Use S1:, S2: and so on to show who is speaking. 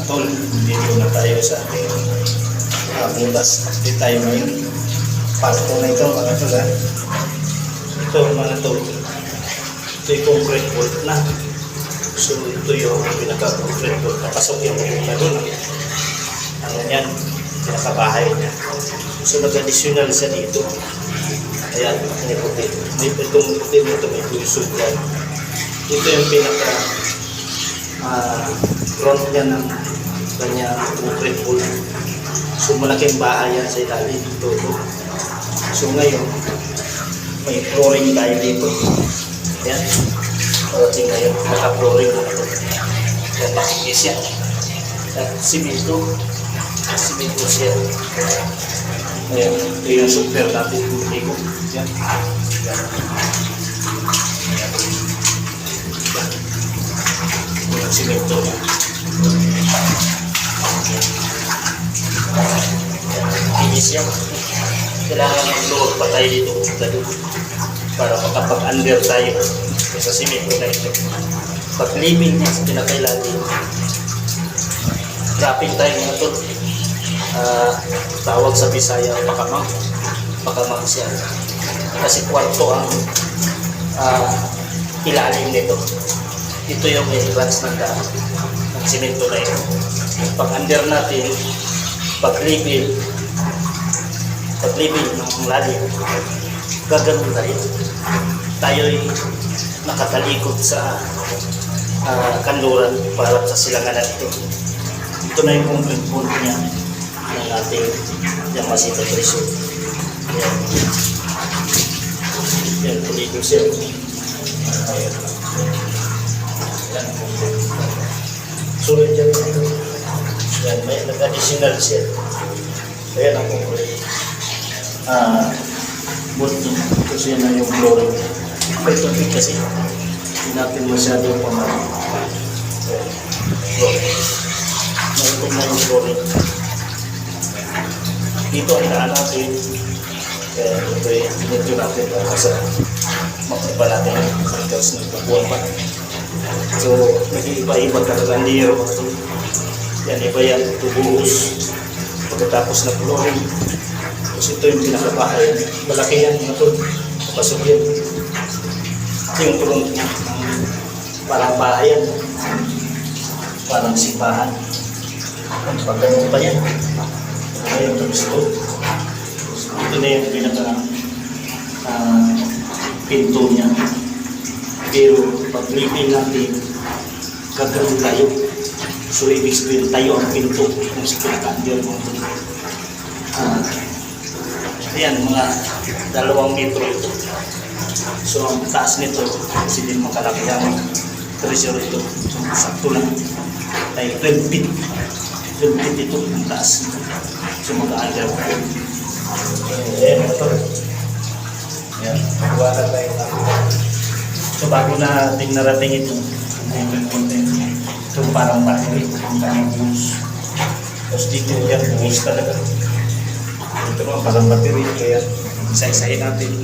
S1: tol, dito na tayo sa ating butas. Dito tayo ngayon. Parto na ito mga tol ha. Ito mga tol. Ito yung concrete bolt na. So ito yung pinaka-concrete bolt. Napasok yung pupunta doon. Ano yan? Pinakabahay niya. So nag-additional siya dito. Ayan, may puti. Itong puti nito may pulisod yan. Ito yung pinaka front niya ng kanya concrete bolt. So malaking bahay yan sa ilalim dito. So ngayon may flooring tayo dito. Ayan. Parating ngayon naka-flooring na ito. Ayan, makikis yan. At simento. Simento siya. Ayan, ito yung super natin. Ayan. Ayan. Ayan. Simento niya. Finish yan. Kailangan mag-load pa tayo dito para makapag-under tayo sa simento na ito. Pag-living niya sa pinakailalim, wrapping tayo mga ito. Tawag sa Bisaya pakamang. Pakamang siya. Kasi kwarto ang ilalim nito. Ito yung entrance ng simento na ito. Pag-under natin, pag-level ng lalim, gaganon tayo. Tayo'y nakatalikod sa kanluran para sa silanganan ito. Ito na yung concrete bolt niya ng ating Yamashita preso. Yan. Yan, tuliko siya. Ayan. Yan. Sulit yan ito. Yan, may nag-additional siya. Ayan ang concrete. Bolt kasi yan na yung flooring. May tubig kasi. Hindi natin masyadong pamahal. Flooring. Mayroon na yung flooring. Dito ang daan natin. Kaya ito yung pinito natin para sa makipa natin because nagpapuan pa. So, nag-iiba-iba talaga niro. Yan, iba yan. Tubuhos. Pagkatapos na flooring. Tapos ito yung pinakabahay. Malaki yan. Pasok yan. Ito yung tulong niya. Parang bahay yan. Parang simbahan. Pagkaroon pa yan. Ayan, tapos ito. Ito na yung pinaka pinto niya. Pero pag-living natin, gagawin tayo. So, ibig sabihin tayo ang pinto kung sa pinaka-under mo. Ayan, mga 2 metro ito. So, ang taas nito, kasi din makalaki ang treasure ito. So, sakto lang. Ay, 12 feet. 12 feet ito, ang taas. So, mag-under. Ayan, ito. Ayan, magwala tayo. So, bago natin narating ito, ito parang battery, ang kanyang buhos. Tapos dito yan, buhos talaga. Ito naman parang battery, kaya isa-isahin natin.